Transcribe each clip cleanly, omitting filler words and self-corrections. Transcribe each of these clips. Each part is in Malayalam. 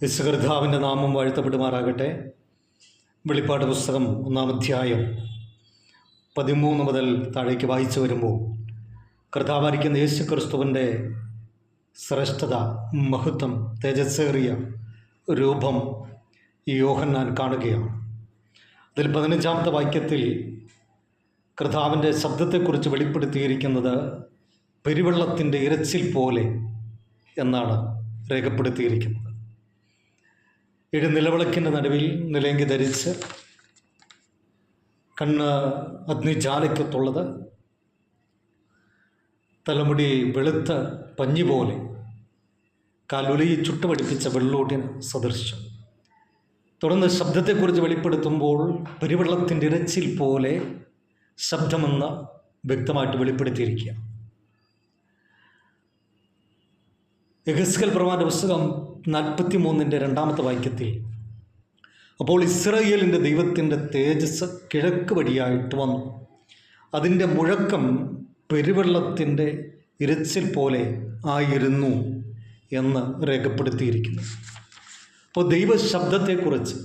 യേശുകർത്താവിൻ്റെ നാമം വാഴ്ത്തപ്പെടുമാറാകട്ടെ. വെളിപ്പാട് പുസ്തകം 1-ാം അധ്യായം 13 മുതൽ താഴേക്ക് വായിച്ചു വരുമ്പോൾ കർത്താവായിരിക്കുന്ന യേശു ക്രിസ്തുവിൻ്റെ ശ്രേഷ്ഠത, മഹത്വം, തേജസ്സേറിയ രൂപം ഈ യോഹന്നാൻ കാണുകയാണ്. അതിൽ 15-ാമത്തെ വാക്യത്തിൽ കർത്താവിൻ്റെ ശബ്ദത്തെക്കുറിച്ച് വെളിപ്പെടുത്തിയിരിക്കുന്നത് പെരുവെള്ളത്തിൻ്റെ ഇരച്ചിൽ പോലെ എന്നാണ് രേഖപ്പെടുത്തിയിരിക്കുന്നത്. 7 നിലവിളക്കിൻ്റെ നടുവിൽ നിലയങ്കി ധരിച്ച് കണ്ണ് അഗ്നിജാലയ്ക്കത്തുള്ളത്, തലമുടി വെളുത്ത പഞ്ഞി പോലെ, കാലുലി ചുട്ടുപടിപ്പിച്ച വെള്ളോട്ടിന് സദൃശം. തുടർന്ന് ശബ്ദത്തെക്കുറിച്ച് വെളിപ്പെടുത്തുമ്പോൾ പെരുവെള്ളത്തിൻ്റെ ഇരച്ചിൽ പോലെ ശബ്ദമെന്ന് വ്യക്തമായിട്ട് വെളിപ്പെടുത്തിയിരിക്കുക. യെഹെസ്കേൽ പ്രവാചകന്റെ പുസ്തകം 43-ന്റെ 2-ാമത്തെ വാക്യത്തിൽ, അപ്പോൾ ഇസ്രായേലിൻ്റെ ദൈവത്തിൻ്റെ തേജസ് കിഴക്ക് വഴിയായിട്ട് വന്നു, അതിൻ്റെ മുഴക്കം പെരുവെള്ളത്തിൻ്റെ ഇരച്ചിൽ പോലെ ആയിരുന്നു എന്ന് രേഖപ്പെടുത്തിയിരിക്കുന്നു. അപ്പോൾ ദൈവശബ്ദത്തെക്കുറിച്ച്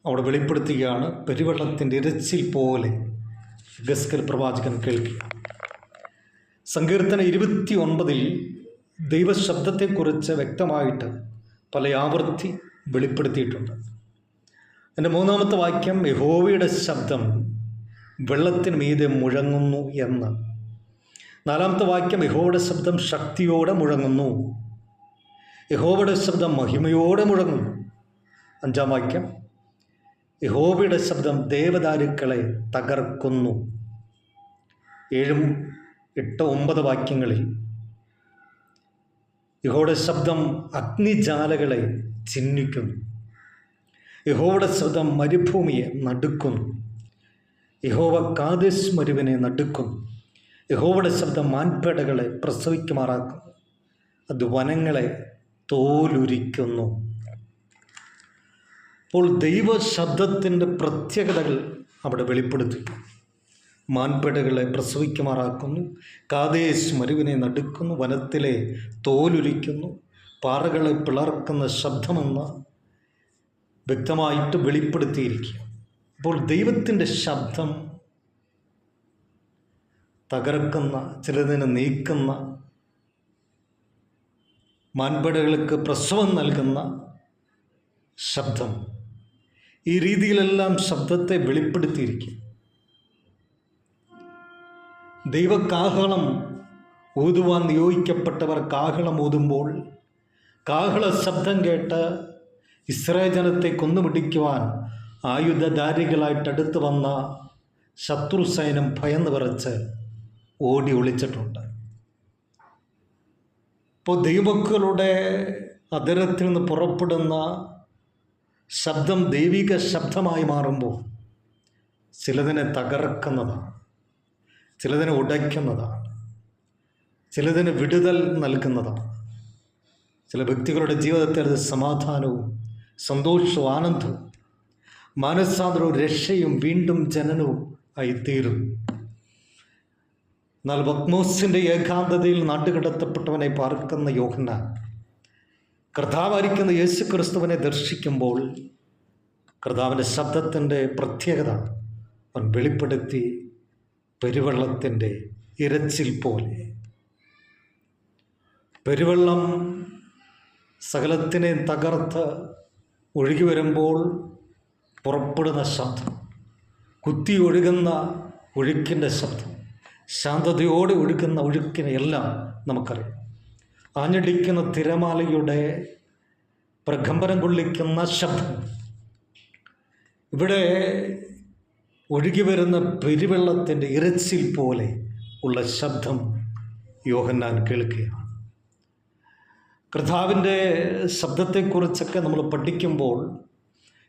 അവിടെ വെളിപ്പെടുത്തുകയാണ്. പെരുവെള്ളത്തിൻ്റെ ഇരച്ചിൽ പോലെ യെഹെസ്കേൽ പ്രവാചകൻ കേൾക്കുക. സങ്കീർത്തനം 29-ൽ ദൈവശബ്ദത്തെക്കുറിച്ച് വ്യക്തമായിട്ട് പല ആവർത്തി വെളിപ്പെടുത്തിയിട്ടുണ്ട്. എൻ്റെ 3-ാമത്തെ വാക്യം, യഹോവയുടെ ശബ്ദം വെള്ളത്തിന് മീതെ മുഴങ്ങുന്നു എന്ന്. 4-ാമത്തെ വാക്യം, യഹോവയുടെ ശബ്ദം ശക്തിയോടെ മുഴങ്ങുന്നു, യഹോവയുടെ ശബ്ദം മഹിമയോടെ മുഴങ്ങുന്നു. 5-ാം വാക്യം, യഹോവയുടെ ശബ്ദം ദേവദാരുക്കളെ തകർക്കുന്നു. 7, 8, 9 വാക്യങ്ങളിൽ യഹോവയുടെ ശബ്ദം അഗ്നിജാലകളെ ചിഹ്നിക്കുന്നു, യഹോവയുടെ ശബ്ദം മരുഭൂമിയെ നടുക്കുന്നു, യഹോവ കാദേശ് മരുവിനെ നടുക്കുന്നു, യഹോവയുടെ ശബ്ദം മാൻപേടകളെ പ്രസവിക്കുമാറാക്കുന്നു, അത് വനങ്ങളെ തോലുരിക്കുന്നു. അപ്പോൾ ദൈവശബ്ദത്തിൻ്റെ പ്രത്യേകതകൾ അവിടെ വെളിപ്പെടുത്തി. മാൻപേടകളെ പ്രസവിക്കുമാറാക്കുന്നു, കാദേശ് മരുവിനെ നടുക്കുന്നു, വനത്തിലെ തോലുരിക്കുന്നു, പാറകളെ പിളർക്കുന്ന ശബ്ദമെന്ന് വ്യക്തമായിട്ട് വെളിപ്പെടുത്തിയിരിക്കുക. അപ്പോൾ ദൈവത്തിൻ്റെ ശബ്ദം തകർക്കുന്ന, ചിലതിനെ നീക്കുന്ന, മാൻപേടകൾക്ക് പ്രസവം നൽകുന്ന ശബ്ദം, ഈ രീതിയിലെല്ലാം ശബ്ദത്തെ വെളിപ്പെടുത്തിയിരിക്കും. ദൈവകാഹളം ഊതുവാൻ നിയോഗിക്കപ്പെട്ടവർ കാഹളം ഊതുമ്പോൾ കാഹള ശബ്ദം കേട്ട് ഇസ്രായേൽ ജനത്തെ കൊന്നുപിടിക്കുവാൻ ആയുധധാരികളായിട്ടടുത്ത് വന്ന ശത്രു സൈന്യം ഭയന്ന് വിറച്ച് ഓടി ഒളിച്ചിട്ടുണ്ട്. ഇപ്പോൾ ദൈവമക്കളുടെ അധരത്തിൽ നിന്ന് പുറപ്പെടുന്ന ശബ്ദം ദൈവിക ശബ്ദമായി മാറുമ്പോൾ ചിലതിനെ തകർക്കുന്നതാണ്, ചിലതിനെ ഉടയ്ക്കുന്നതാണ്, ചിലതിന് വിടുതൽ നൽകുന്നതാണ്. ചില വ്യക്തികളുടെ ജീവിതത്തിൽ അത് സമാധാനവും സന്തോഷവും ആനന്ദവും മാനസാന്തരവും രക്ഷയും വീണ്ടും ജനനവും ആയിത്തീരും. എന്നാൽ പത്മോസിൻ്റെ ഏകാന്തതയിൽ നാട്ടുകടത്തപ്പെട്ടവനെ പാർക്കുന്ന യോഹന്നാൻ കർത്താവായിരിക്കുന്ന യേശു ക്രിസ്തുവിനെ ദർശിക്കുമ്പോൾ കർത്താവിൻ്റെ ശബ്ദത്തിൻ്റെ പ്രത്യേകത അവൻ വെളിപ്പെടുത്തി. പെരുവെള്ളത്തിൻ്റെ ഇരച്ചിൽ പോലെ. പെരുവെള്ളം സകലത്തിനെ തകർത്ത് ഒഴുകി വരുമ്പോൾ പുറപ്പെടുന്ന ശബ്ദം, കുത്തി ഒഴുകുന്ന ഒഴുക്കിൻ്റെ ശബ്ദം, ശാന്തതയോടെ ഒഴുകുന്ന ഒഴുക്കിനെ എല്ലാം നമുക്കറിയാം. ആഞ്ഞടിക്കുന്ന തിരമാലയുടെ പ്രകമ്പനം കൊള്ളിക്കുന്ന ശബ്ദം, ഇവിടെ ഒഴുകി വരുന്ന പെരുവെള്ളത്തിൻ്റെ ഇരച്ചിൽ പോലെ ഉള്ള ശബ്ദം യോഹന്നാൻ കേൾക്കുകയാണ്. കർത്താവിൻ്റെ ശബ്ദത്തെക്കുറിച്ചൊക്കെ നമ്മൾ പഠിക്കുമ്പോൾ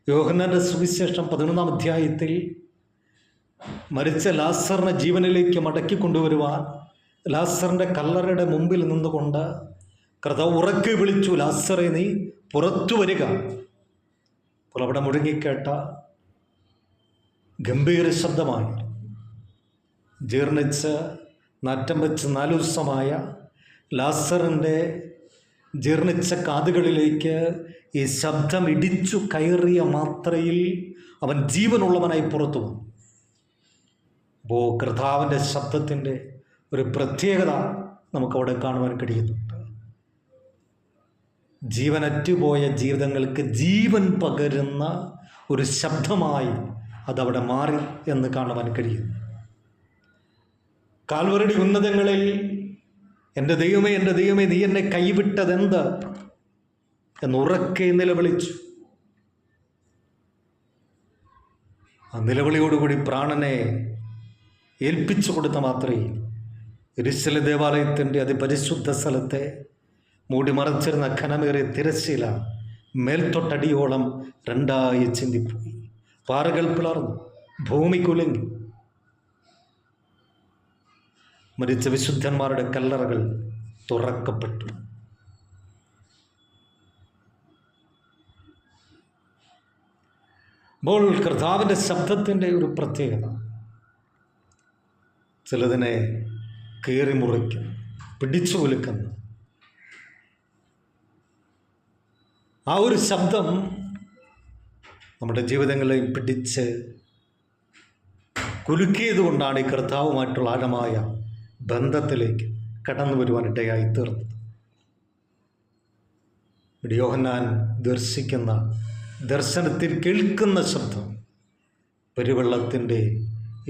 യോഹന്നാൻ്റെ സുവിശേഷം 11-ാം അധ്യായത്തിൽ മരിച്ച ലാസറിനെ ജീവനിലേക്ക് മടക്കി കൊണ്ടുവരുവാൻ ലാസറിൻ്റെ കല്ലറയുടെ മുമ്പിൽ നിന്നുകൊണ്ട് കർത്താവ് ഉറക്കെ വിളിച്ചു, ലാസറെ നീ പുറത്തു വരിക. അപ്പോൾ അവിടെ മുഴങ്ങിക്കേട്ട ഗംഭീര ശബ്ദമായി ജീർണിച്ച് നാറ്റം വെച്ച് 4 ദിവസമായ ലാസറിൻ്റെ ജീർണിച്ച കാതുകളിലേക്ക് ഈ ശബ്ദം ഇടിച്ചു കയറിയ മാത്രയിൽ അവൻ ജീവനുള്ളവനായി പുറത്തു വന്നു. അപ്പോൾ കർത്താവിൻ്റെ ശബ്ദത്തിൻ്റെ ഒരു പ്രത്യേകത നമുക്കവിടെ കാണുവാൻ കഴിയുന്നുണ്ട്. ജീവനറ്റുപോയ ജീവിതങ്ങൾക്ക് ജീവൻ പകരുന്ന ഒരു ശബ്ദമായി അതവിടെ മാറി എന്ന് കാണുവാൻ കഴിയുന്നു. കാൽവറിയുടെ ഉന്നതങ്ങളിൽ എൻ്റെ ദൈവമേ, എൻ്റെ ദൈവമേ, നീ എന്നെ കൈവിട്ടതെന്ത് എന്നുറക്കെ നിലവിളിച്ചു. ആ നിലവിളിയോടുകൂടി പ്രാണനെ ഏൽപ്പിച്ചു കൊടുത്ത മാത്രമേ യെരൂശലേം ദേവാലയത്തിൻ്റെ അതിപരിശുദ്ധ സ്ഥലത്തെ മൂടി മറച്ചിരുന്ന ഘനമേറിയ തിരശ്ശീല മേൽത്തൊട്ടടിയോളം രണ്ടായി ചിന്തിപ്പോയി. പാറകൾ പിളർന്നു, ഭൂമി കുലുങ്ങി. മരിച്ച വിശുദ്ധന്മാരുടെ കല്ലറകൾ തുറക്കപ്പെട്ടു. അപ്പോൾ കർത്താവിൻ്റെ ശബ്ദത്തിൻ്റെ ഒരു പ്രത്യേകത ചിലതിനെ കീറി മുറിക്കുന്നു, പിടിച്ചു കുലുക്കുന്നു. ആ ഒരു ശബ്ദം നമ്മുടെ ജീവിതങ്ങളെയും പിടിച്ച് കുലുക്കിയത് കൊണ്ടാണ് ഈ കർത്താവുമായിട്ടുള്ള ആഴമായ ബന്ധത്തിലേക്ക് കടന്നു വരുവാനിടയായി തീർന്നത്. യോഹന്നാൻ ദർശിക്കുന്ന ദർശനത്തിൽ കേൾക്കുന്ന ശബ്ദം പെരുവെള്ളത്തിൻ്റെ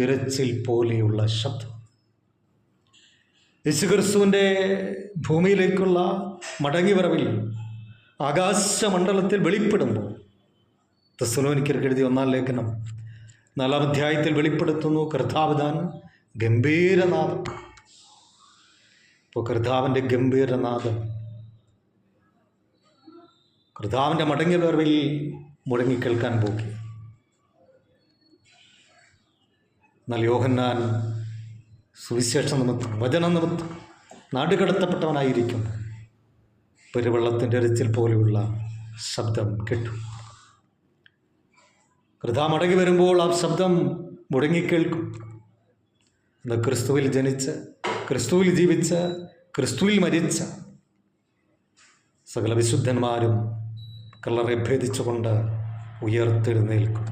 ഇരച്ചിൽ പോലെയുള്ള ശബ്ദം. യേശുക്രിസ്തുവിൻ്റെ ഭൂമിയിലേക്കുള്ള മടങ്ങിവരവിൽ ആകാശമണ്ഡലത്തിൽ വെളിപ്പെടുമ്പോൾ തെസ്സലോനിക്കർക്ക് എഴുതിയ 1-ാം ലേഖനം 4-ാം അധ്യായത്തിൽ വെളിപ്പെടുത്തുന്നു കർത്താവ് താൻ ഗംഭീരനാദം. ഇപ്പോൾ കർത്താവിൻ്റെ ഗംഭീരനാദം കർത്താവിൻ്റെ മടങ്ങിവരവിൽ മുഴങ്ങിക്കേൾക്കാൻ പോയി. എന്നാൽ യോഹന്നാൻ സുവിശേഷ നിമിത്തം, വചന നിമിത്തം നാടുകടത്തപ്പെട്ടവനായിരിക്കും പെരുവെള്ളത്തിൻ്റെ ഇരച്ചിൽ പോലെയുള്ള ശബ്ദം കേട്ടു. കർത്താവ് മടങ്ങി വരുമ്പോൾ ആ ശബ്ദം മുഴങ്ങിക്കേൾക്കും. ഇന്ന് ക്രിസ്തുവിൽ ജനിച്ച്, ക്രിസ്തുവിൽ ജീവിച്ച്, ക്രിസ്തുവിൽ മരിച്ച സകല വിശുദ്ധന്മാരും കല്ലറെ ഭേദിച്ചുകൊണ്ട് ഉയർത്തെഴുന്നേൽക്കും.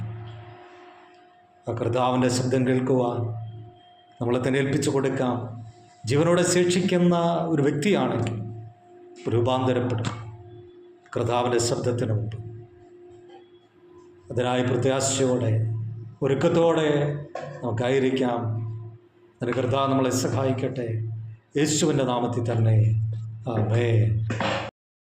ആ കർത്താവിൻ്റെ ശബ്ദം കേൾക്കുവാൻ നമ്മളെ തന്നെ ഏൽപ്പിച്ചു കൊടുക്കാം. ജീവനോടെ ശേഷിക്കുന്ന ഒരു വ്യക്തിയാണെങ്കിൽ രൂപാന്തരപ്പെടും കർത്താവിൻ്റെ ശബ്ദത്തിന് മുമ്പ്. അതിനായി പ്രത്യാശയോടെ, ഒരുക്കത്തോടെ നമുക്കായിരിക്കാം. അതിന് കർത്താവ് നമ്മളെ സഹായിക്കട്ടെ. യേശുവിൻ്റെ നാമത്തിൽ തന്നെ ആമേൻ.